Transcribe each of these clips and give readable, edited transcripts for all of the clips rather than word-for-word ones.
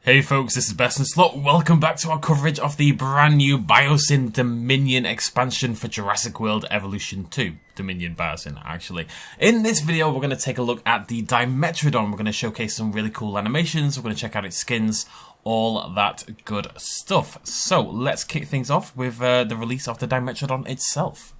Hey folks, this is BestInSlot. Welcome back to our coverage of the brand new Biosyn Dominion expansion for Jurassic World Evolution 2. Dominion Biosyn, actually. In this video, we're going to take a look at the Dimetrodon. We're going to showcase some really cool animations. We're going to check out its skins, all that good stuff. So, let's kick things off with the release of the Dimetrodon itself.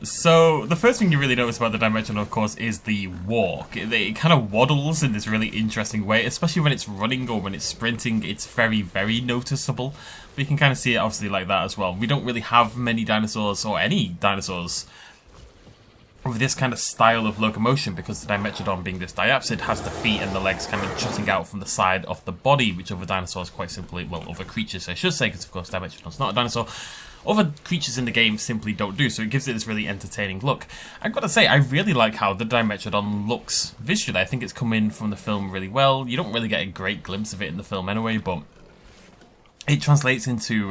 So, the first thing you really notice about the Dimetrodon, of course, is the walk. It kind of waddles in this really interesting way, especially when it's running or when it's sprinting. It's very, very noticeable. But you can kind of see it, obviously, like that as well. We don't really have many dinosaurs, or any dinosaurs, with this kind of style of locomotion, because the Dimetrodon, being this diapsid, has the feet and the legs kind of jutting out from the side of the body, which other dinosaurs quite simply, well, other creatures, I should say, because, of course, Dimetrodon's not a dinosaur. Other creatures in the game simply don't do, so it gives it this really entertaining look. I've got to say, I really like how the Dimetrodon looks visually. I think it's come in from the film really well. You don't really get a great glimpse of it in the film anyway, but it translates into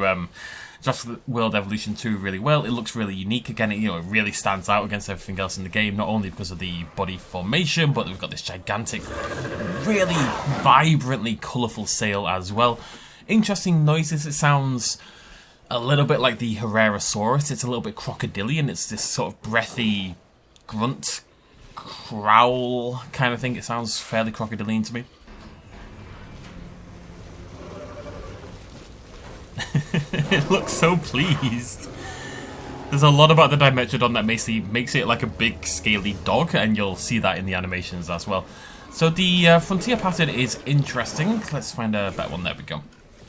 Jurassic World Evolution 2 really well. It looks really unique again. It really stands out against everything else in the game, not only because of the body formation, but we've got this gigantic, really vibrantly colourful sail as well. Interesting noises. It sounds a little bit like the Herrerasaurus. It's a little bit crocodilian. It's this sort of breathy grunt, growl kind of thing. It sounds fairly crocodilian to me. It looks so pleased. There's a lot about the Dimetrodon that makes it like a big scaly dog, and you'll see that in the animations as well. So the frontier pattern is interesting. Let's find a better one. There we go.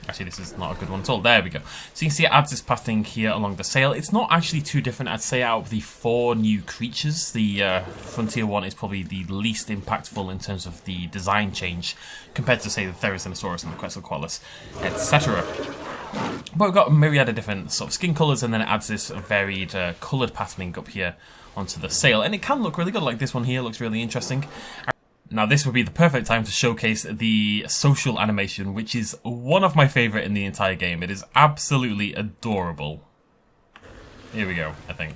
Actually, this is not a good one at all. There we go. So you can see it adds this pattern here along the sail. It's not actually too different, I'd say, out of the 4 new creatures. The Frontier one is probably the least impactful in terms of the design change compared to, say, the Therizinosaurus and the Quetzalcoatlus, etc. But we've got a myriad of different sort of skin colours, and then it adds this varied coloured patterning up here onto the sail. And it can look really good, like this one here looks really interesting. Now this would be the perfect time to showcase the social animation, which is one of my favourite in the entire game. It is absolutely adorable. Here we go, I think.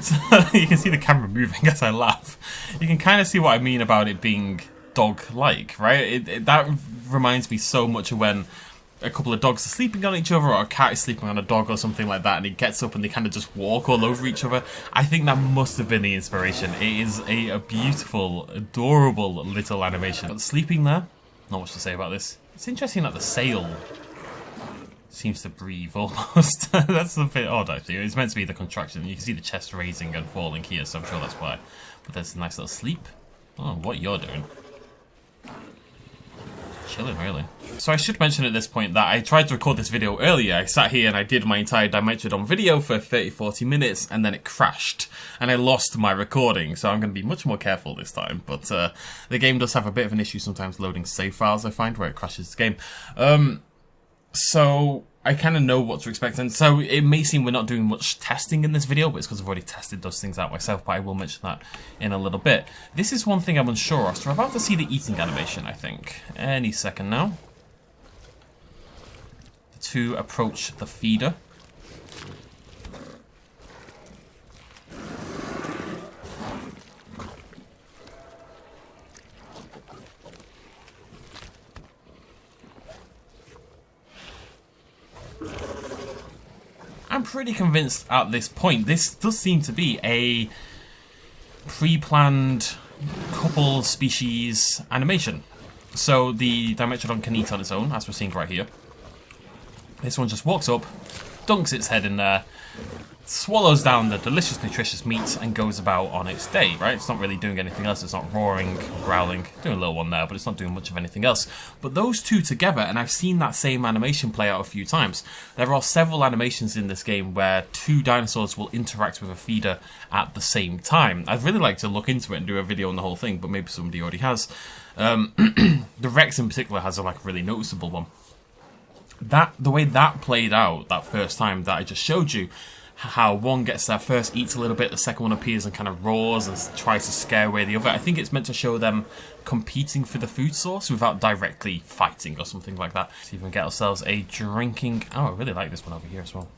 So you can see the camera moving as I laugh. You can kind of see what I mean about it being dog-like, right? That reminds me so much of when a couple of dogs are sleeping on each other, or a cat is sleeping on a dog or something like that, and it gets up and they kind of just walk all over each other. I think that must have been the inspiration. It is a beautiful, adorable little animation. But sleeping there, not much to say about this. It's interesting that the sail seems to breathe almost. That's a bit odd, actually. It's meant to be the contraction. You can see the chest raising and falling here, so I'm sure that's why. But there's a nice little sleep. Oh, what you're doing. Chilling, really. So I should mention at this point that I tried to record this video earlier. I sat here and I did my entire Dimetrodon video for 30-40 minutes, and then it crashed. And I lost my recording, so I'm going to be much more careful this time. But the game does have a bit of an issue sometimes loading save files, I find, where it crashes the game. So I kind of know what to expect, and so it may seem we're not doing much testing in this video, but it's because I've already tested those things out myself, but I will mention that in a little bit. This is one thing I'm unsure of, so we're about to see the eating animation, I think. Any second now. The two approach the feeder. I'm pretty convinced at this point this does seem to be a pre-planned couple species animation. So the Dimetrodon can eat on its own, as we're seeing right here. This one just walks up, dunks its head in there, swallows down the delicious, nutritious meat, and goes about on its day, right? It's not really doing anything else. It's not roaring, growling, doing a little one there, but it's not doing much of anything else. But those two together, and I've seen that same animation play out a few times. There are several animations in this game where 2 dinosaurs will interact with a feeder at the same time. I'd really like to look into it and do a video on the whole thing, but maybe somebody already has. The Rex in particular has a really noticeable one. the way that played out that first time that I just showed you, how one gets there first, eats a little bit, the second one appears and kind of roars and tries to scare away the other. I think it's meant to show them competing for the food source without directly fighting or something like that. See if we can get ourselves a drinking... Oh, I really like this one over here as well.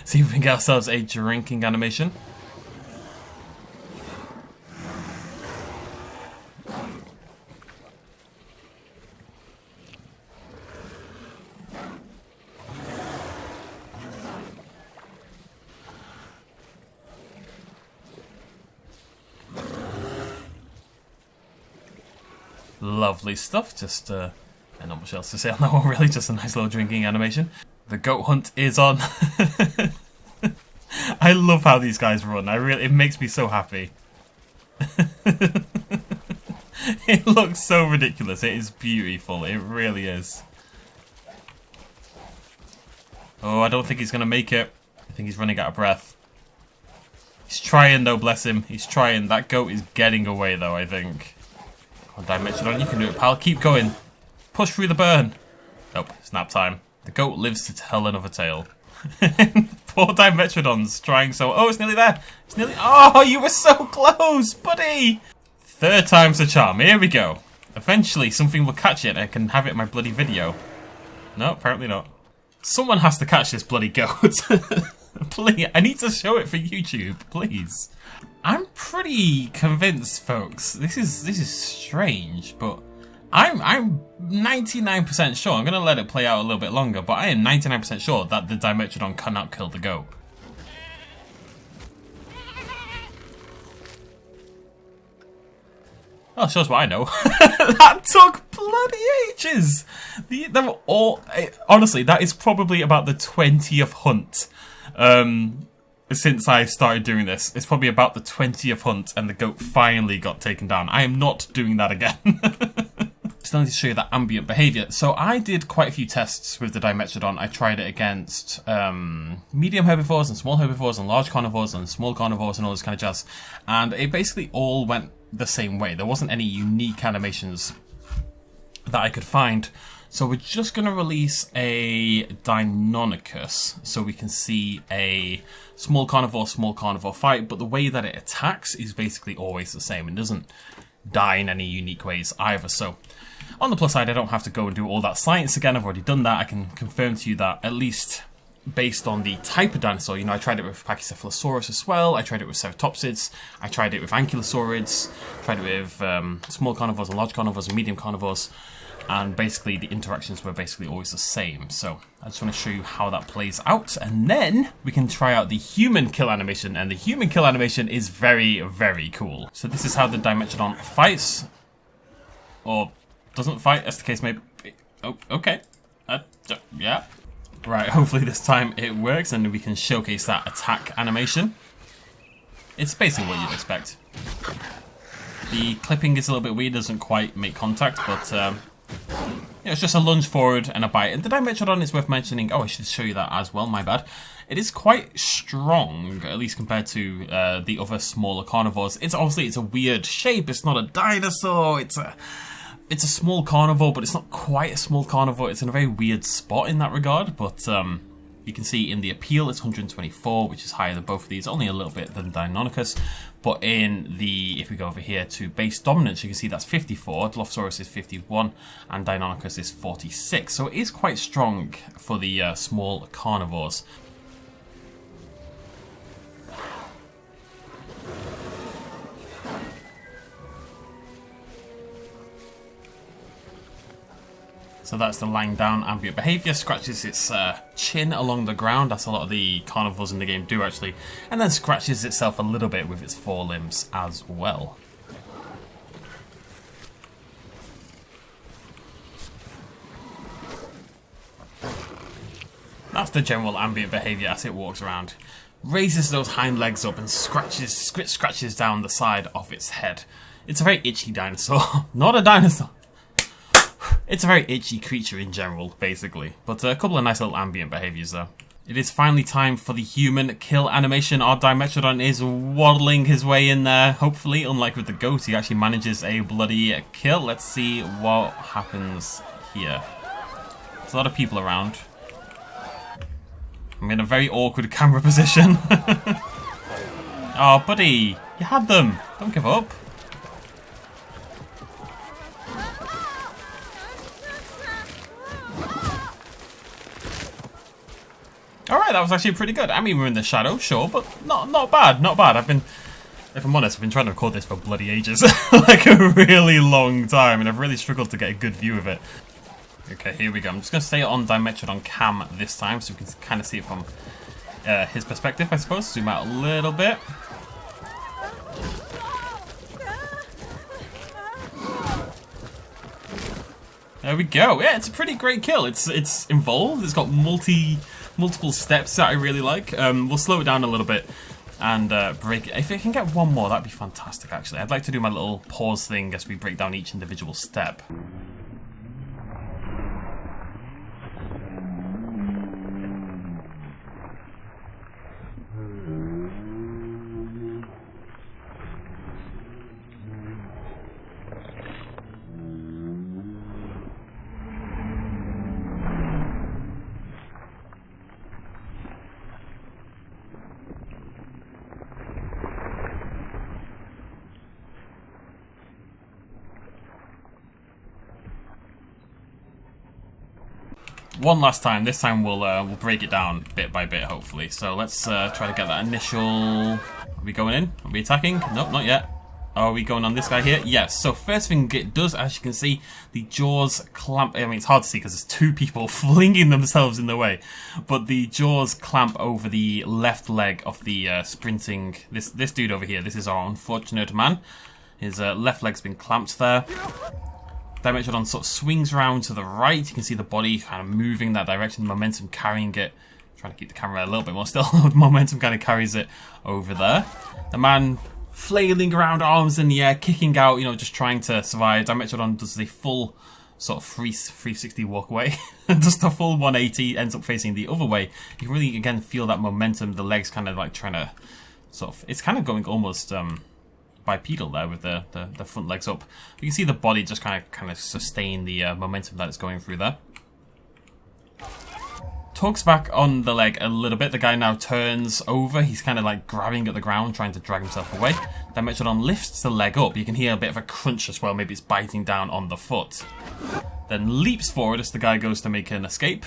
See if we can get ourselves a drinking animation. Lovely stuff, just not much else to say on that one really, just a nice little drinking animation. The goat hunt is on. I love how these guys run, it makes me so happy. It looks so ridiculous, it is beautiful, it really is. Oh, I don't think he's going to make it. I think he's running out of breath. He's trying though, bless him, he's trying. That goat is getting away though, I think. Dimetrodon, you can do it, pal. Keep going. Push through the burn. Nope, it's nap time. The goat lives to tell another tale. Poor Dimetrodon's trying so... Oh, it's nearly there. It's nearly... Oh, you were so close, buddy. Third time's the charm. Here we go. Eventually, something will catch it and I can have it in my bloody video. No, apparently not. Someone has to catch this bloody goat. Please, I need to show it for YouTube, please. I'm pretty convinced, folks. This is strange, but I'm 99% sure. I'm gonna let it play out a little bit longer, but I am 99% sure that the Dimetrodon cannot kill the goat. Oh, shows what I know. That took bloody ages. They were all honestly. That is probably about the 20th hunt. Since I started doing this, it's probably about the 20th hunt and the goat finally got taken down. I am not doing that again. Still need to show you that ambient behavior. So I did quite a few tests with the Dimetrodon. I tried it against medium herbivores and small herbivores and large carnivores and small carnivores and all this kind of jazz. And it basically all went the same way. There wasn't any unique animations that I could find. So we're just going to release a Deinonychus so we can see a small carnivore fight, but the way that it attacks is basically always the same. It doesn't die in any unique ways either. So on the plus side, I don't have to go and do all that science again. I've already done that. I can confirm to you that at least based on the type of dinosaur, you know, I tried it with Pachycephalosaurus as well. I tried it with Ceratopsids. I tried it with Ankylosaurids. Tried it with small carnivores and large carnivores and medium carnivores. And basically the interactions were basically always the same. So I just want to show you how that plays out, and then we can try out the human kill animation, and the human kill animation is very, very cool. So this is how the Dimetrodon fights, or doesn't fight, as the case may be. Oh, okay. Yeah. Right, hopefully this time it works and we can showcase that attack animation. It's basically what you'd expect. The clipping is a little bit weird, doesn't quite make contact, but yeah, it's just a lunge forward and a bite. And the Dimetrodon is worth mentioning. Oh, I should show you that as well, my bad. It is quite strong, at least compared to the other smaller carnivores. It's a weird shape. It's not a dinosaur. It's a small carnivore, but it's not quite a small carnivore. It's in a very weird spot in that regard. But you can see in the appeal, it's 124, which is higher than both of these. Only a little bit than Deinonychus. But in the, if we go over here to base dominance, you can see that's 54, Dilophosaurus is 51, and Deinonychus is 46. So it is quite strong for the small carnivores. So that's the lying down ambient behavior, scratches its chin along the ground, that's a lot of the carnivores in the game do actually, and then scratches itself a little bit with its forelimbs as well. That's the general ambient behavior as it walks around. Raises those hind legs up and scratches down the side of its head. It's a very itchy dinosaur, not a dinosaur. It's a very itchy creature in general, basically. But a couple of nice little ambient behaviors though. It is finally time for the human kill animation. Our Dimetrodon is waddling his way in there. Hopefully, unlike with the goat, he actually manages a bloody kill. Let's see what happens here. There's a lot of people around. I'm in a very awkward camera position. Oh, buddy, you had them. Don't give up. Alright, that was actually pretty good. I mean, we're in the shadow, sure, but not bad, not bad. If I'm honest, I've been trying to record this for bloody ages. Like a really long time, and I've really struggled to get a good view of it. Okay, here we go. I'm just going to stay on Dimetrodon cam this time, so we can kind of see it from his perspective, I suppose. Zoom out a little bit. There we go. Yeah, it's a pretty great kill. It's involved. It's got multiple steps that I really like. We'll slow it down a little bit and break it. If I can get one more, that'd be fantastic, actually. I'd like to do my little pause thing as we break down each individual step. One last time. This time we'll break it down bit by bit, hopefully. So let's try to get that initial... Are we going in? Are we attacking? Nope, not yet. Are we going on this guy here? Yes. So first thing it does, as you can see, the jaws clamp... I mean, it's hard to see because there's two people flinging themselves in the way. But the jaws clamp over the left leg of the sprinting... This dude over here. This is our unfortunate man. His left leg's been clamped there. Dimetrodon sort of swings around to the right. You can see the body kind of moving that direction, the momentum carrying it. Trying to keep the camera a little bit more still. The momentum kind of carries it over there. The man flailing around, arms in the air, kicking out, you know, just trying to survive. Dimetrodon does the full sort of 360 walk away. Just a full 180, ends up facing the other way. You can really, again, feel that momentum. The legs kind of like trying to sort of... It's kind of going almost... bipedal there with the front legs up. You can see the body just kind of sustain the momentum that it's going through there. Tugs back on the leg a little bit. The guy now turns over. He's kind of like grabbing at the ground, trying to drag himself away. Dimetrodon lifts the leg up. You can hear a bit of a crunch as well. Maybe it's biting down on the foot. Then leaps forward as the guy goes to make an escape.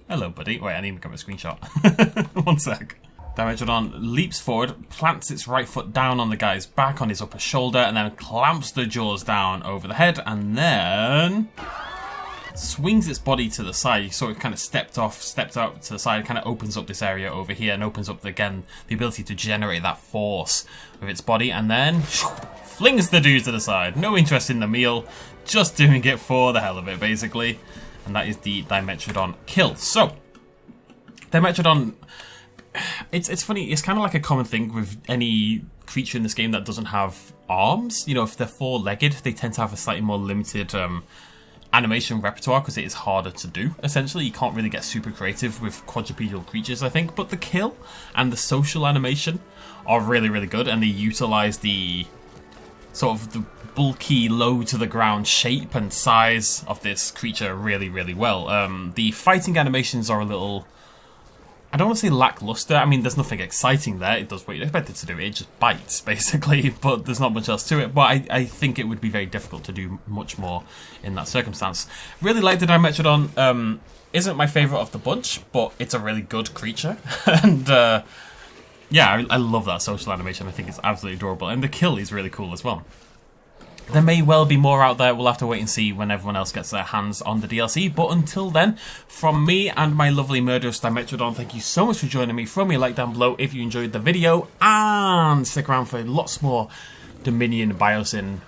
Hello, buddy. Wait, I need to get a screenshot. One sec. Dimetrodon leaps forward, plants its right foot down on the guy's back on his upper shoulder, and then clamps the jaws down over the head, and then swings its body to the side. You saw it kind of stepped out to the side, kind of opens up this area over here, and opens up, again, the ability to generate that force with its body, and then flings the dude to the side. No interest in the meal, just doing it for the hell of it, basically. And that is the Dimetrodon kill. So, Dimetrodon... It's funny, it's kind of like a common thing with any creature in this game that doesn't have arms. You know, if they're four-legged, they tend to have a slightly more limited animation repertoire because it is harder to do, essentially. You can't really get super creative with quadrupedal creatures, I think. But the kill and the social animation are really, really good, and they utilize the sort of the bulky, low-to-the-ground shape and size of this creature really, really well. The fighting animations are a little... I don't want to say lackluster. I mean, there's nothing exciting there. It does what you'd expect it to do. It just bites, basically, but there's not much else to it. But I think it would be very difficult to do much more in that circumstance. Really like the Dimetrodon. Isn't my favourite of the bunch, but it's a really good creature. And, yeah, I love that social animation. I think it's absolutely adorable. And the kill is really cool as well. There may well be more out there. We'll have to wait and see when everyone else gets their hands on the DLC. But until then, from me and my lovely murderous Dimetrodon, thank you so much for joining me. Throw me a like down below if you enjoyed the video. And stick around for lots more Dominion Biosyn.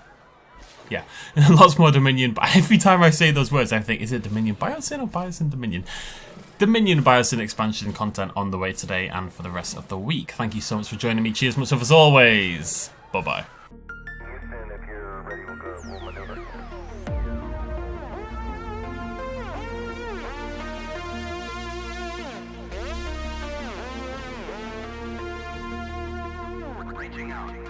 Yeah, lots more Dominion. Every time I say those words, I think, is it Dominion Biosyn or Biosyn Dominion? Dominion Biosyn Expansion content on the way today and for the rest of the week. Thank you so much for joining me. Cheers, much love as always. Bye-bye. Reaching out.